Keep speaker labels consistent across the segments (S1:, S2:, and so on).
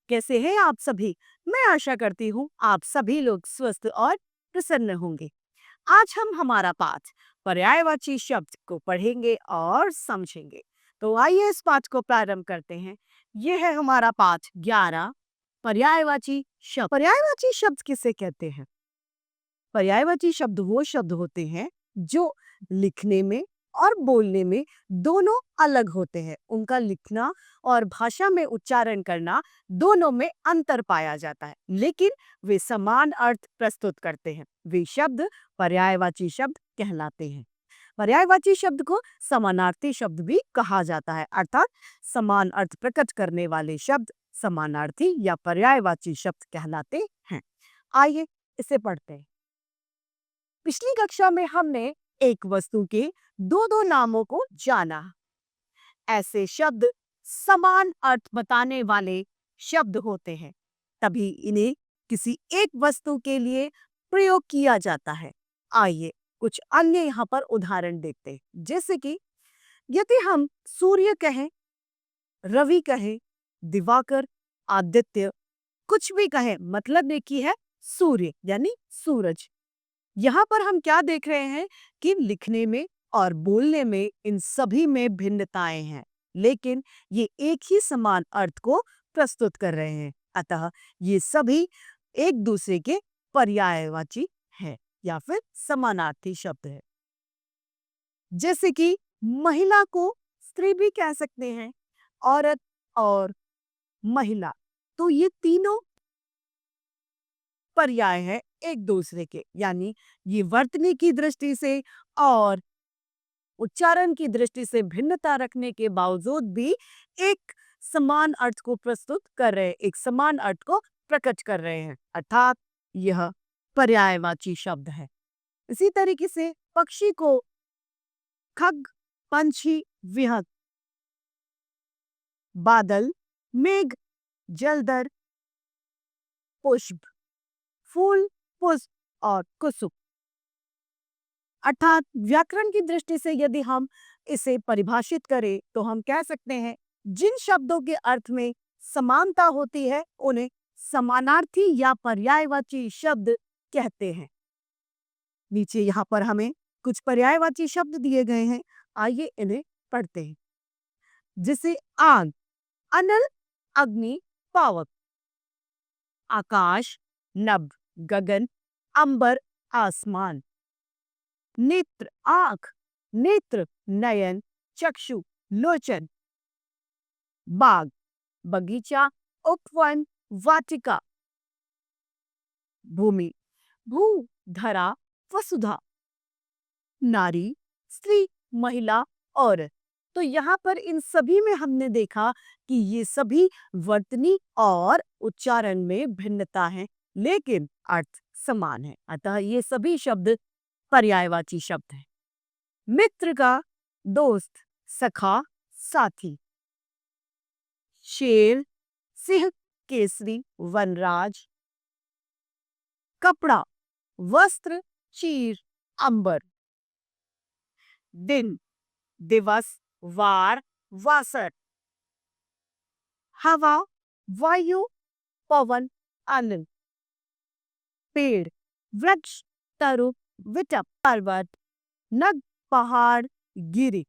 S1: कैसे हैं आप सभी? मैं आशा करती हूँ आप सभी लोग स्वस्थ और प्रसन्न होंगे। आज हम हमारा पाठ पर्यायवाची शब्द को पढ़ेंगे और समझेंगे। तो आइए इस पाठ को प्रारंभ करते हैं। यह है हमारा पाठ 11 पर्यायवाची शब्द। पर्यायवाची शब्द किसे कहते हैं? पर्यायवाची शब्द वो शब्द होते हैं जो लिखने में और बोलने में दोनों अलग होते हैं। उनका लिखना और भाषा में उच्चारण करना दोनों में अंतर पाया जाता है, लेकिन वे समान अर्थ प्रस्तुत करते हैं। वे शब्द पर्यायवाची शब्द कहलाते हैं। पर्यायवाची शब्द को समानार्थी शब्द भी कहा जाता है, अर्थात समान अर्थ प्रकट करने वाले शब्द समानार्थी या पर्यायवाची शब्द कहलाते हैं। आइए इसे पढ़ते हैं। पिछली कक्षा में हमने एक वस्तु के दो दो नामों को जाना। ऐसे शब्द समान अर्थ बताने वाले शब्द होते हैं, तभी इन्हें किसी एक वस्तु के लिए प्रयोग किया जाता है। आइए कुछ अन्य यहाँ पर उदाहरण देखते हैं। जैसे कि यदि हम सूर्य कहें, रवि कहें, दिवाकर, आदित्य, कुछ भी कहें, मतलब एक ही है, सूर्य यानी सूरज। यहाँ पर हम क्या देख रहे हैं कि लिखने में और बोलने में इन सभी में भिन्नताएं हैं, लेकिन ये एक ही समान अर्थ को प्रस्तुत कर रहे हैं। अतः ये सभी एक दूसरे के पर्यायवाची हैं या फिर समानार्थी शब्द है। जैसे कि महिला को स्त्री भी कह सकते हैं, औरत और महिला, तो ये तीनों पर्याय है एक दूसरे के, यानी ये वर्तनी की दृष्टि से और उच्चारण की दृष्टि से भिन्नता रखने के बावजूद भी एक समान अर्थ को प्रस्तुत कर रहे हैं, एक समान अर्थ को प्रकट कर रहे हैं, अर्थात यह पर्यायवाची शब्द है। इसी तरीके से पक्षी को खग, पंछी, विहंग, बादल, मेघ, जलधर, पुष्प, फूल, पुष्प और कुसुम, अर्थात व्याकरण की दृष्टि से यदि हम इसे परिभाषित करें तो हम कह सकते हैं जिन शब्दों के अर्थ में समानता होती है उन्हें समानार्थी या पर्यायवाची शब्द कहते हैं। नीचे यहाँ पर हमें कुछ पर्यायवाची शब्द दिए गए हैं, आइए इन्हें पढ़ते हैं। जैसे आग, अनल, अग्नि, पावक, आकाश, नभ, गगन, अंबर, आसमान, नेत्र, आंख, नेत्र, नयन, चक्षु, लोचन, बाग, बगीचा, उपवन, वाटिका, भूमि, भू, धरा, वसुधा, नारी, स्त्री, महिला, औरत। तो यहाँ पर इन सभी में हमने देखा कि ये सभी वर्तनी और उच्चारण में भिन्नता है, लेकिन अर्थ समान है। अतः ये सभी शब्द पर्यायवाची शब्द हैं। मित्र का दोस्त, सखा, साथी, शेर, सिंह, केसरी, वनराज, कपड़ा, वस्त्र, चीर, अंबर, दिन, दिवस, वार, वासर, हवा, वायु, पवन, आनंद, पेड़, वृक्ष, तरु, विटप, पर्वत, नद, पहाड़, गिरी,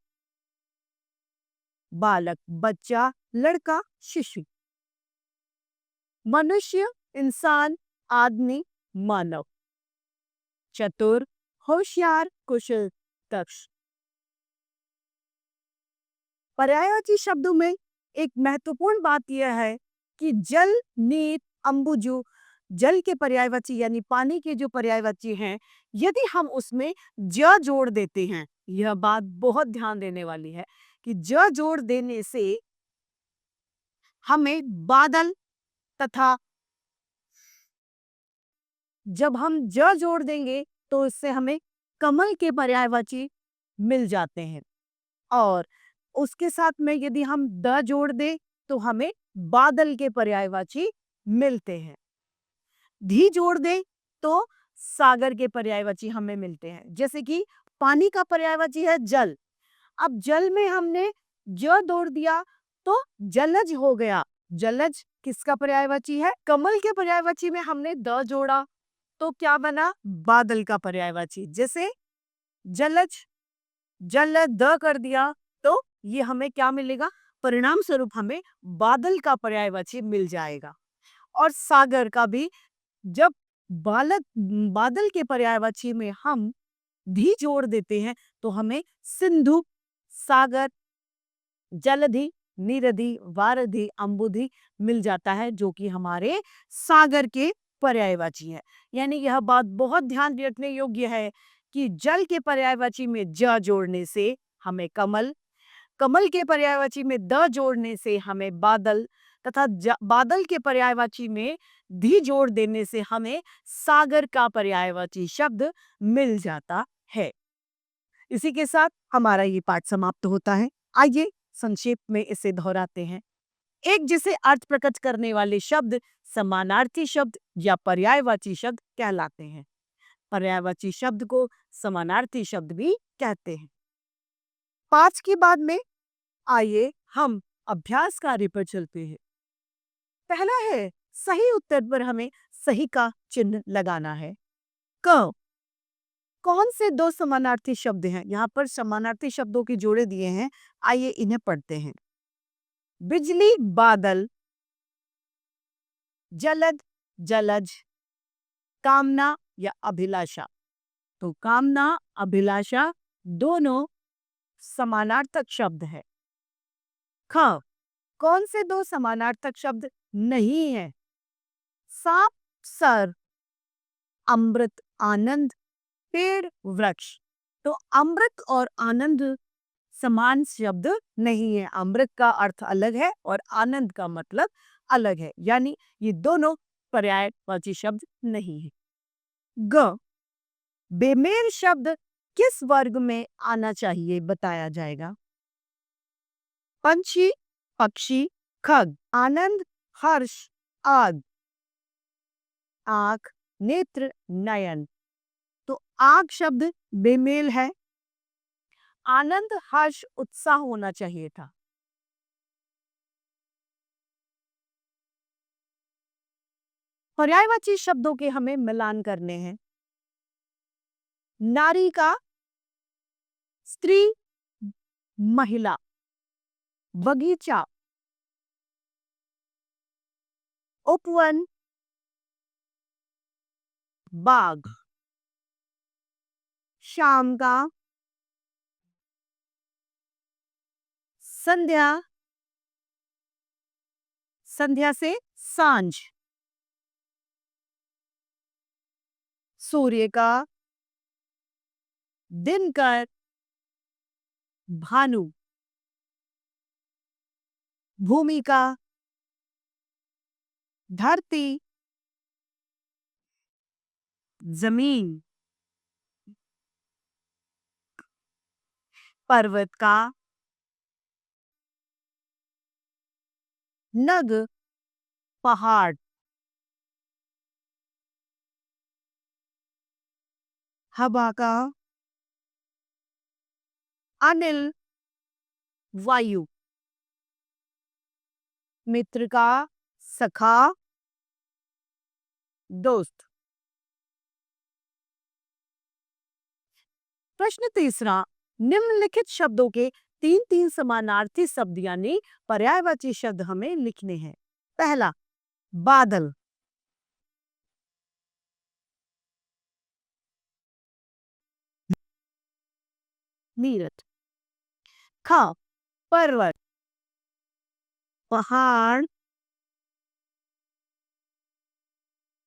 S1: बालक, बच्चा, लड़का, शिशु, मनुष्य, इंसान, आदमी, मानव, चतुर, होशियार, कुशल, दक्ष। पर्यायवाची शब्दों में एक महत्वपूर्ण बात यह है कि जल, नीर, अंबुजु, जल के पर्यायवाची यानी पानी के जो पर्यायवाची हैं, यदि हम उसमें ज जोड़ देते हैं, यह बात बहुत ध्यान देने वाली है कि ज जोड़ देने से हमें बादल तथा जब हम ज जोड़ देंगे तो इससे हमें कमल के पर्यायवाची मिल जाते हैं, और उसके साथ में यदि हम द जोड़ दें तो हमें बादल के पर्यायवाची मिलते हैं। धी जोड़ दें तो सागर के पर्यायवाची हमें मिलते हैं। जैसे कि पानी का पर्यायवाची है जल, अब जल में हमने ज जोड़ दिया तो जलज हो गया, जलज किसका पर्यायवाची है? कमल के पर्यायवाची में हमने द जोड़ा तो क्या बना? बादल का पर्यायवाची। जैसे जलज, जलद द कर दिया तो ये हमें क्या मिलेगा? परिणाम स्वरूप हमें बादल का पर्यायवाची मिल जाएगा। और सागर का भी जब बालक बादल के पर्यायवाची में हम धी जोड़ देते हैं तो हमें सिंधु, सागर, जलधि, निरधि, वारधि, अम्बुधि मिल जाता है जो कि हमारे सागर के पर्यायवाची है। यानी यह बात बहुत ध्यान रखने योग्य है कि जल के पर्यायवाची में ज जोड़ने से हमें कमल, कमल के पर्यायवाची में द जोड़ने से हमें बादल तथा बादल के पर्यायवाची में धी जोड़ देने से हमें सागर का पर्यायवाची शब्द मिल जाता है। इसी के साथ हमारा ये पाठ समाप्त होता है। आइए संक्षेप में इसे दोहराते हैं। एक जिसे अर्थ प्रकट करने वाले शब्द समानार्थी शब्द या पर्यायवाची शब्द कहलाते हैं। पर्यायवाची शब्द को समानार्थी शब्द भी कहते हैं। पाठ के बाद में आइए हम अभ्यास कार्य पर चलते हैं। पहला है सही उत्तर पर हमें सही का चिन्ह लगाना है। क कौन से दो समानार्थी शब्द हैं? यहाँ पर समानार्थी शब्दों के जोड़े दिए हैं। आइए इन्हें पढ़ते हैं। बिजली बादल, जलद जलज, कामना या अभिलाषा। तो कामना, अभिलाषा दोनों समानार्थक शब्द है। ख कौन से दो समानार्थक शब्द नहीं है? सांप, सर, अमृत, आनंद, पेड़, वृक्ष। तो अमृत और आनंद समान शब्द नहीं है। अमृत का अर्थ अलग है और आनंद का मतलब अलग है। यानी ये दोनों पर्यायवाची शब्द नहीं है। ग बेमेल शब्द किस वर्ग में आना चाहिए बताया जाएगा। पंछी, पक्षी, खग, आनंद, हर्ष, आग, आंख, नेत्र, नयन। तो आग शब्द बेमेल है। आनंद, हर्ष, उत्साह होना चाहिए था। पर्यायवाची शब्दों के हमें मिलान करने हैं। नारी का स्त्री, महिला, बगीचा, उपवन, बाग, शाम का, संध्या, संध्या से सांझ, सूर्य का, दिनकर, भानु, भूमि का, धरती, जमीन, पर्वत का, नग, पहाड़, हवा का, अनिल, वायु, मित्र का, सखा, दोस्त। प्रश्न तीसरा, निम्नलिखित शब्दों के तीन तीन समानार्थी शब्द यानी पर्यायवाची शब्द हमें लिखने हैं। पहला, बादल, नीरज। ख पर्वत, पहाड़,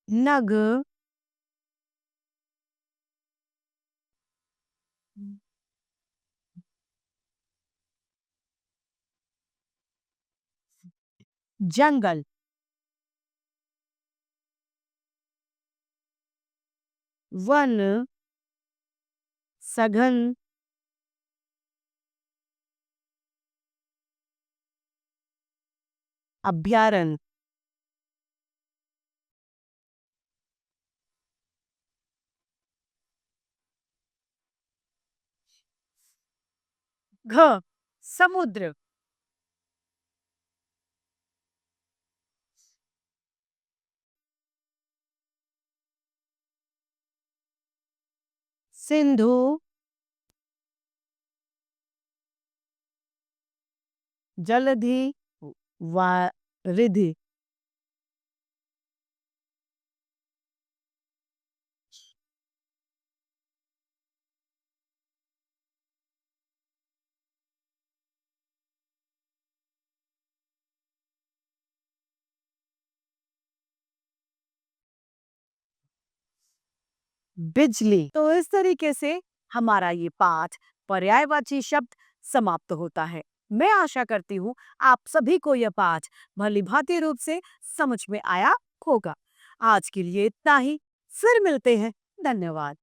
S1: नग, जंगल, वन, सघन, अभ्यारण्य। घ समुद्र, सिंधु, जलधि, वारिधि। बिजली। तो इस तरीके से हमारा ये पाठ पर्यायवाची शब्द समाप्त होता है। मैं आशा करती हूँ आप सभी को यह पाठ भली-भांति रूप से समझ में आया होगा। आज के लिए इतना ही। फिर मिलते हैं। धन्यवाद।